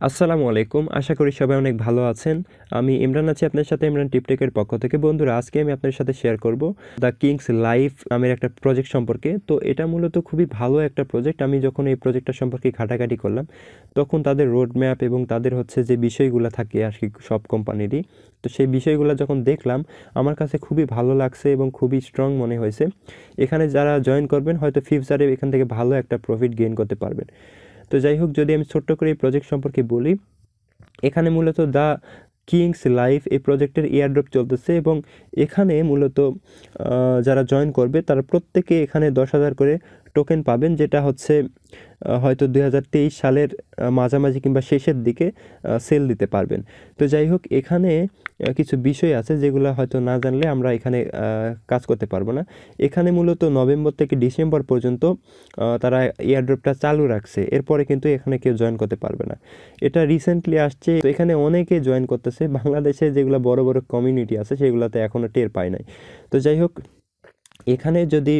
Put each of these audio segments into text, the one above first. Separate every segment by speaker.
Speaker 1: আসসালামু আলাইকুম। আশা করি সবাই অনেক ভালো আছেন। আমি ইমরান আছি আপনার সাথে ইমরান টিপটেকের পক্ষ থেকে। বন্ধুরা, আজকে আমি আপনার সাথে শেয়ার করব দ্য কিংস লাইফ নামের একটা প্রজেক্ট সম্পর্কে। তো এটা মূলত খুবই ভালো একটা প্রজেক্ট। আমি যখন এই প্রজেক্টটা সম্পর্কে ঘাটাঘাটি করলাম, তখন তাদের রোড ম্যাপ এবং তাদের হচ্ছে যে বিষয়গুলো থাকে আর কি সব কোম্পানিরই, তো সেই বিষয়গুলো যখন দেখলাম আমার কাছে খুবই ভালো লাগছে এবং খুবই স্ট্রং মনে হয়েছে। এখানে যারা জয়েন করবেন হয়তো ফিউচারে এখান থেকে ভালো একটা প্রফিট গেইন করতে পারবেন। তো যাই হোক, যদি আমি ছোট্ট করে এই প্রজেক্ট সম্পর্কে বলি, এখানে মূলত দ্য কিংস লাইফ এই প্রজেক্টের এয়ারড্রপ চলতেছে এবং এখানে মূলত যারা জয়েন করবে তারা প্রত্যেকে এখানে 10,000 করে টোকেন পাবেন, যেটা হচ্ছে হয়তো 2023 সালের মাঝামাঝি কিংবা শেষের দিকে সেল দিতে পারবেন। তো যাই হোক, এখানে কিছু বিষয় আছে যেগুলো হয়তো না জানলে আমরা এখানে কাজ করতে পারবো না। এখানে মূলত নভেম্বর থেকে ডিসেম্বর পর্যন্ত তারা এয়ারড্রপটা চালু রাখছে, এরপরে কিন্তু এখানে কেউ জয়েন করতে পারবে না। এটা রিসেন্টলি আসছে, তো এখানে অনেকে জয়েন করতেছে। বাংলাদেশে যেগুলো বড় বড় কমিউনিটি আছে সেগুলোতে এখনও টের পায় নাই। তো যাই হোক, এখানে যদি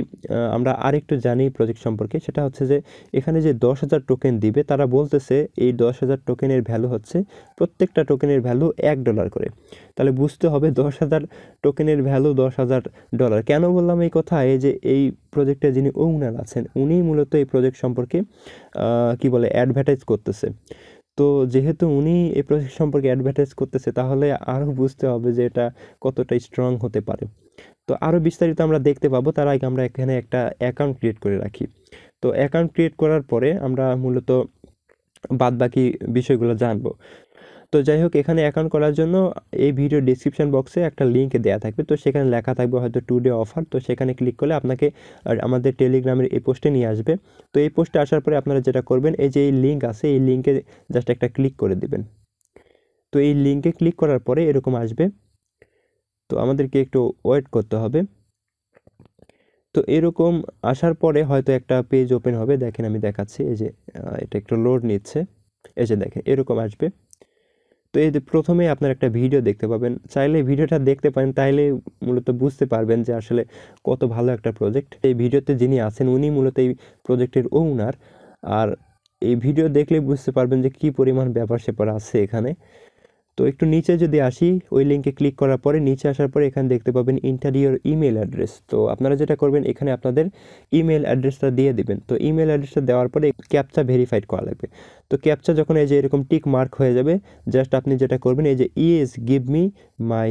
Speaker 1: আমরা আরেকটু জানি প্রজেক্ট সম্পর্কে, সেটা হচ্ছে যে এখানে যে 10,000 টোকেন দিবে, তারা বলতেছে এই 10,000 টোকেনের ভ্যালু হচ্ছে, প্রত্যেকটা টোকেনের ভ্যালু $1 করে। তাহলে বুঝতে হবে 10,000 টোকেনের ভ্যালু $10,000। কেন বললাম এই কথা? এই যে এই প্রজেক্টের যিনি ওনার আছেন, উনি মূলত এই প্রজেক্ট সম্পর্কে কি বলে অ্যাডভার্টাইজ করতেছে। তো যেহেতু উনি এই প্রজেক্ট সম্পর্কে অ্যাডভার্টাইজ করতেছে, তাহলে আরও বুঝতে হবে যে এটা কতটা স্ট্রং হতে পারে। তো আরও বিস্তারিত আমরা দেখতে পাবো, তার আগে আমরা এখানে একটা অ্যাকাউন্ট ক্রিয়েট করে রাখি। তো অ্যাকাউন্ট ক্রিয়েট করার পরে আমরা মূলত বাদবাকি বিষয়গুলো জানবো। তো যাই হোক, এখানে অ্যাকাউন্ট করার জন্য এই ভিডিও ডিসক্রিপশন বক্সে একটা লিঙ্ক দেওয়া থাকবে। তো সেখানে লেখা থাকবে হয়তো টুডে অফার। তো সেখানে ক্লিক করলে আপনাকে আমাদের টেলিগ্রামের এই পোস্টে নিয়ে আসবে। তো এই পোস্টে আসার পরে আপনারা যেটা করবেন, এই যে এই লিঙ্ক আছে, এই লিঙ্কে জাস্ট একটা ক্লিক করে দিবেন। তো এই লিঙ্কে ক্লিক করার পরে এরকম আসবে। তো আমাদেরকে একটু ওয়েট করতে হবে। তো এরকম আসার পরে হয়তো একটা পেজ ওপেন হবে। দেখেন, আমি দেখাচ্ছি। এই যে এটা একটু লোড নিচ্ছে। এই যে দেখেন, এরকম আসবে। তো এই যে প্রথমে আপনার একটা ভিডিও দেখতে পাবেন। চাইলে ভিডিওটা দেখতে পারেন, তাইলে মূলত বুঝতে পারবেন যে আসলে কত ভালো একটা প্রজেক্ট। এই ভিডিওতে যিনি আছেন উনি মূলত এই প্রজেক্টের ওনার। আর এই ভিডিও দেখলে বুঝতে পারবেন যে কী পরিমাণ ব্যাপার স্যাপার আছে এখানে। তো একটু নিচে যদি আসি, ওই লিঙ্কে ক্লিক করার পরে নিচে আসার পরে এখানে দেখতে পাবেন ইন্টারিয়র ইমেল অ্যাড্রেস। তো আপনারা যেটা করবেন, এখানে আপনাদের ইমেল অ্যাড্রেসটা দিয়ে দিবেন। তো ইমেল অ্যাড্রেসটা দেওয়ার পরে ক্যাপচা ভেরিফাইড করা লাগবে। তো ক্যাপচা যখন এই যে এরকম টিক মার্ক হয়ে যাবে, জাস্ট আপনি যেটা করবেন, এই যে yes give me my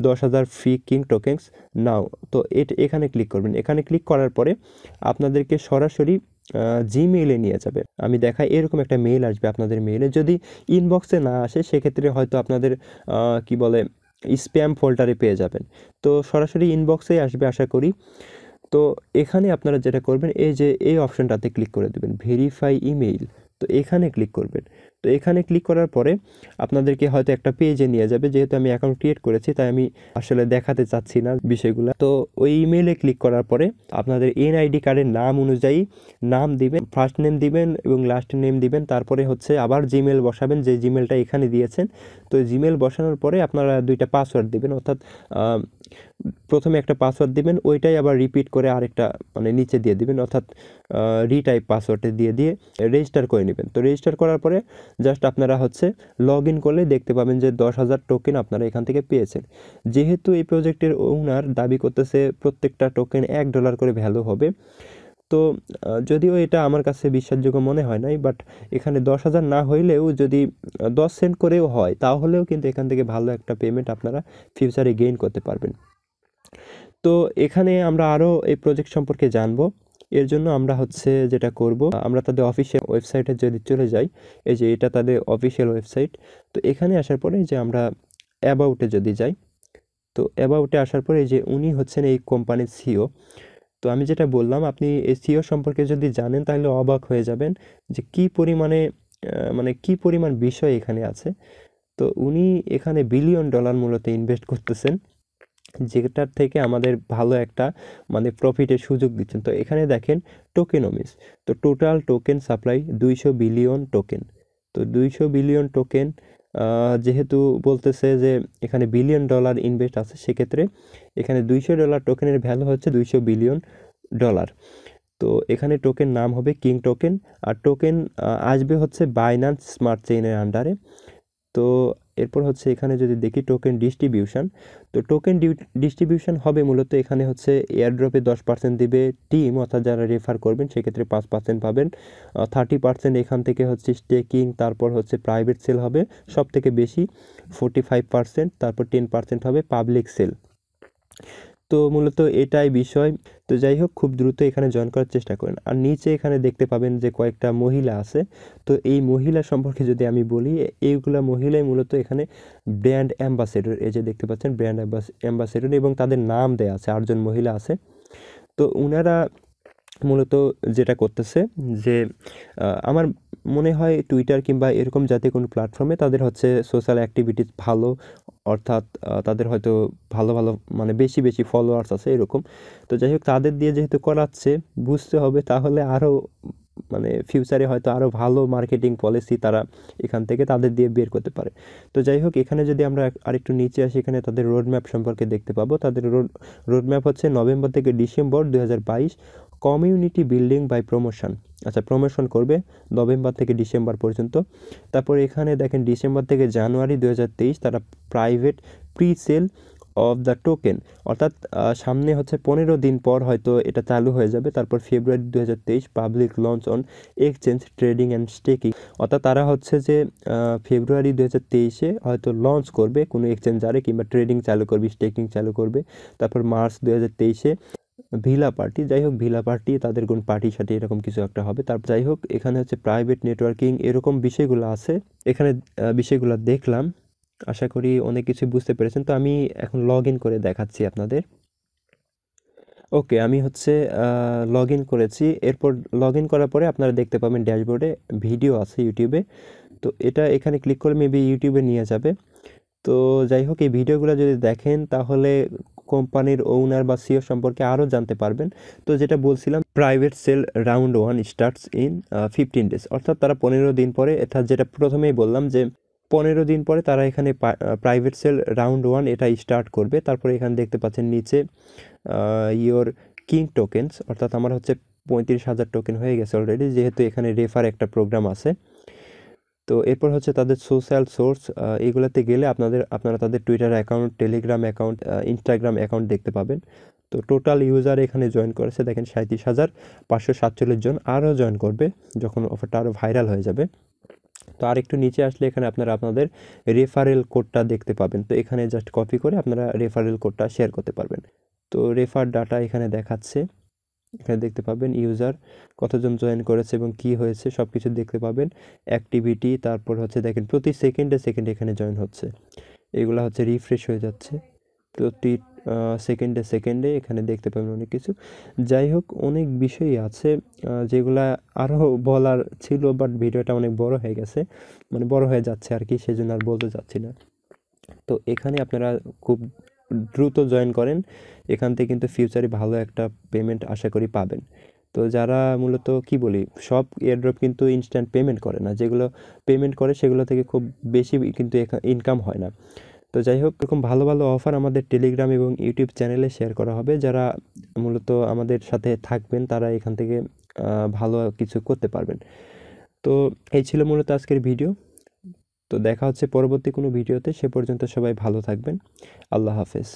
Speaker 1: 10,000 free king tokens now. তো এখানে ক্লিক করবেন। এখানে ক্লিক করার পরে আপনাদেরকে সরাসরি জিমেইলে নিয়ে যাবে। আমি দেখাই, এরকম একটা মেইল আসবে আপনাদের মেইলে। যদি ইনবক্সে না আসে, সেক্ষেত্রে হয়তো আপনাদের কি বলে স্প্যাম ফোল্ডারে পেয়ে যাবেন। তো সরাসরি ইনবক্সেই আসবে আশা করি। তো এখানে আপনারা যেটা করবেন, এই যে এই অপশনটাতে ক্লিক করে দেবেন, ভেরিফাই ইমেইল। তো এখানে ক্লিক করবেন। তো এখানে ক্লিক করার পরে আপনাদেরকে হয়তো একটা পেজে নিয়ে যাবে। যেহেতু আমি অ্যাকাউন্ট ক্রিয়েট করেছি, তাই আমি আসলে দেখাতে চাচ্ছি না বিষয়গুলো। তো ওই ইমেইলে ক্লিক করার পরে আপনাদের এনআইডি কার্ডের নাম অনুযায়ী নাম দিবেন, ফার্স্ট নেম দিবেন এবং লাস্ট নেম দিবেন। তারপরে হচ্ছে আবার জিমেল বসাবেন, যে জিমেলটা এখানে দিয়েছেন। তো জিমেল বসানোর পরে আপনারা দুইটা পাসওয়ার্ড দিবেন, অর্থাৎ প্রথমে একটা পাসওয়ার্ড দিবেন, ওইটাই আবার রিপিট করে আরেকটা মানে নিচে দিয়ে দিবেন, অর্থাৎ রিটাইপ পাসওয়ার্ডে দিয়ে রেজিস্টার করে নেবেন। তো রেজিস্টার করার পরে জাস্ট আপনারা হচ্ছে লগ ইন করলে দেখতে পাবেন যে 10,000 টোকেন আপনারা এখান থেকে পেয়েছেন। যেহেতু এই প্রজেক্টের ওনার দাবি করতেছে প্রত্যেকটা টোকেন $1 করে ভ্যালু হবে, তো যদিও এটা আমার কাছে বিশ্বাসযোগ্য মনে হয় নাই, বাট এখানে 10,000 না হইলেও যদি 10 সেন্ট করেও হয়, তাহলেও কিন্তু এখান থেকে ভালো একটা পেমেন্ট আপনারা ফিউচারে গেইন করতে পারবেন। তো এখানে আমরা আরও এই প্রজেক্ট সম্পর্কে জানবো। এর জন্য আমরা হচ্ছে যেটা করব, আমরা তাদের অফিসিয়াল ওয়েবসাইটে যদি চলে যাই, এই যে এটা তাদের অফিসিয়াল ওয়েবসাইট। তো এখানে আসার পরে যে আমরা অ্যাবাউটে যদি যাই, তো অ্যাবাউটে আসার পরে এই যে উনি হচ্ছেন এই কোম্পানির সিও। তো আমি যেটা বললাম, আপনি এই সিও সম্পর্কে যদি জানেন তাহলে অবাক হয়ে যাবেন যে কী পরিমাণে মানে কী পরিমাণ বিষয় এখানে আছে। তো উনি এখানে $1 বিলিয়ন মূলত ইনভেস্ট করতেছেন, যেটার থেকে আমাদের ভালো একটা মানে প্রফিটের সুযোগ দিচ্ছেন। তো এখানে দেখেন টোকেনমিস। তো total token supply 200 billion token. তো 200 বিলিয়ন টোকেন যেহেতু বলতেছে যে এখানে $1 বিলিয়ন ইনভেস্ট আছে, সেক্ষেত্রে এখানে $200 টোকেনের ভ্যালু হচ্ছে $200 বিলিয়ন। তো তো এখানে টোকেন নাম হবে কিং টোকেন, আর টোকেন আসবে হচ্ছে বাইন্যান্স স্মার্ট চেইনের আন্ডারে। তো এরপর হচ্ছে এখানে যদি দেখি টোকেন ডিস্ট্রিবিউশন, তো টোকেন ডিস্ট্রিবিউশন হবে মূলত এখানে হচ্ছে এয়ারড্রপে 10% দিবে টিম, অর্থাৎ যারা রেফার করবেন সেক্ষেত্রে 5% পাবেন। 30% এখান থেকে হচ্ছে স্টেকিং, তারপর হচ্ছে প্রাইভেট সেল হবে সব থেকে বেশি 45%, তারপর 10% হবে পাবলিক সেল। তো মূলত এটাই বিষয়। তো যাই হোক, খুব দ্রুত এখানে জয়েন করার চেষ্টা করেন। আর নিচে এখানে দেখতে পাবেন যে কয়েকটা মহিলা আছে। তো এই মহিলা সম্পর্কে যদি আমি বলি, এইগুলা মহিলাই মূলত এখানে ব্র্যান্ড অ্যাম্বাসেডর। এই যে দেখতে পাচ্ছেন ব্র্যান্ড অ্যাম্বাসেডর, এবং তাদের নাম দেয়া আছে, 8 জন মহিলা আছে। তো উনারা মূলত যেটা করতেছে যে আমার মনে হয় টুইটার কিংবা এরকম জাতীয় কোনো প্ল্যাটফর্মে তাদের হচ্ছে সোশ্যাল অ্যাক্টিভিটিস ভালো, অর্থাৎ তাদের হয়তো ভালো ভালো মানে বেশি বেশি ফলোয়ার্স আছে এরকম। তো যাই হোক, তাদের দিয়ে যেহেতু করাচ্ছে, বুঝতে হবে তাহলে আরও মানে ফিউচারে হয়তো আরও ভালো মার্কেটিং পলিসি তারা এখান থেকে তাদের দিয়ে বের করতে পারে। তো যাই হোক, এখানে যদি আমরা আরেকটু নিচে আসি, এখানে তাদের রোড ম্যাপ সম্পর্কে দেখতে পাবো। তাদের রোড ম্যাপ হচ্ছে নভেম্বর থেকে December 2022, community building by promotion. আচ্ছা, প্রমোশন করবে নভেম্বর থেকে ডিসেম্বর পর্যন্ত। তারপর এখানে দেখেন ডিসেম্বর থেকে জানুয়ারি 2023 তারা private pre sale of the token, অর্থাৎ সামনে হচ্ছে 15 দিন পর হয়তো এটা চালু হয়ে যাবে। তারপর ফেব্রুয়ারি 2023 public launch on exchange trading and staking, অর্থাৎ তারা হচ্ছে যে ফেব্রুয়ারি 2023-এ হয়তো লঞ্চ করবে কোনো এক্সচেঞ্জারে, কিংবা ট্রেডিং চালু করবে, স্টেকিং চালু করবে। তারপর মার্চ 2023-এ ভিলা পার্টি, যাই হোক ভিলা পার্টি তাদের কোন পার্টি সাথে এরকম কিছু একটা হবে। তারপর যাই হোক, এখানে হচ্ছে প্রাইভেট নেটওয়ার্কিং এরকম বিষয়গুলো আছে। এখানে বিষয়গুলো দেখলাম, আশা করি অনেক কিছু বুঝতে পেরেছেন। তো আমি এখন লগ ইন করে দেখাচ্ছি আপনাদের। ওকে, আমি হচ্ছে লগ ইন করেছি। এরপর লগ ইন করার পরে আপনারা দেখতে পাবেন ড্যাশবোর্ডে ভিডিও আছে ইউটিউবে। তো এটা এখানে ক্লিক করে মেবি ইউটিউবে নিয়ে যাবে। তো যাই হোক, এই ভিডিওগুলো যদি দেখেন তাহলে কোম্পানির ওনার বা সিও সম্পর্কে আরও জানতে পারবেন। তো যেটা বলছিলাম, private sale round 1 starts in 15 days, অর্থাৎ তারা 15 দিন পরে, এটা যেটা প্রথমেই বললাম যে 15 দিন পরে তারা এখানে প্রাইভেট সেল রাউন্ড 1 এটা স্টার্ট করবে। তারপরে এখানে দেখতে পাচ্ছেন নিচে ইয়োর কিং টোকেন্স, অর্থাৎ আমার হচ্ছে 35,000 টোকেন হয়ে গেছে অলরেডি, যেহেতু এখানে রেফার একটা প্রোগ্রাম আছে। তো এরপর হচ্ছে তাদের সোশ্যাল সোর্স, এগুলোতে গেলে আপনারা তাদের Twitter account, Telegram account, Instagram account দেখতে পাবেন। তো টোটাল ইউজার এখানে জয়েন করেছে দেখেন 37,547 জন, আরও জয়েন করবে যখন অফারটা আরও ভাইরাল হয়ে যাবে। তো আর একটু নিচে আসলে এখানে আপনারা আপনাদের রেফারেল কোডটা দেখতে পাবেন। তো এখানে জাস্ট কপি করে আপনারা রেফারেল কোডটা শেয়ার করতে পারবেন। তো রেফার ডাটা এখানে দেখাচ্ছে, এখানে দেখতে পাবেন ইউজার কতজন জয়েন করেছে এবং কি হয়েছে সব কিছু দেখতে পাবেন। অ্যাক্টিভিটি, তারপর হচ্ছে দেখেন প্রতি সেকেন্ডে সেকেন্ডে এখানে জয়েন হচ্ছে, এগুলো হচ্ছে রিফ্রেশ হয়ে যাচ্ছে প্রতি সেকেন্ডে সেকেন্ডে, এখানে দেখতে পাবেন অনেক কিছু। যাই হোক, অনেক বিষয়ই আছে যেগুলা আরও বলার ছিল, বাট ভিডিওটা অনেক বড় হয়ে গেছে, মানে বড় হয়ে যাচ্ছে আর কি, সেজন্য আর বলতে চাচ্ছি না। তো এখানে আপনারা খুব দ্রুত জয়েন করেন, এখান থেকে কিন্তু ফিউচারে ভালো একটা পেমেন্ট আশা করি পাবেন। তো যারা মূলত কি বলি, সব এয়ারড্রপ কিন্তু ইনস্ট্যান্ট পেমেন্ট করে না, যেগুলো পেমেন্ট করে সেগুলো থেকে খুব বেশি কিন্তু ইনকাম হয় না। তো যাই হোক, এরকম ভালো ভালো অফার আমাদের টেলিগ্রাম এবং ইউটিউব চ্যানেলে শেয়ার করা হবে। যারা মূলত আমাদের সাথে থাকবেন তারা এখান থেকে ভালো কিছু করতে পারবেন। তো এই ছিল মূলত আজকের ভিডিও। তো দেখা হচ্ছে পরবর্তী কোনো ভিডিওতে, সে পর্যন্ত সবাই ভালো থাকবেন। আল্লাহ হাফেজ।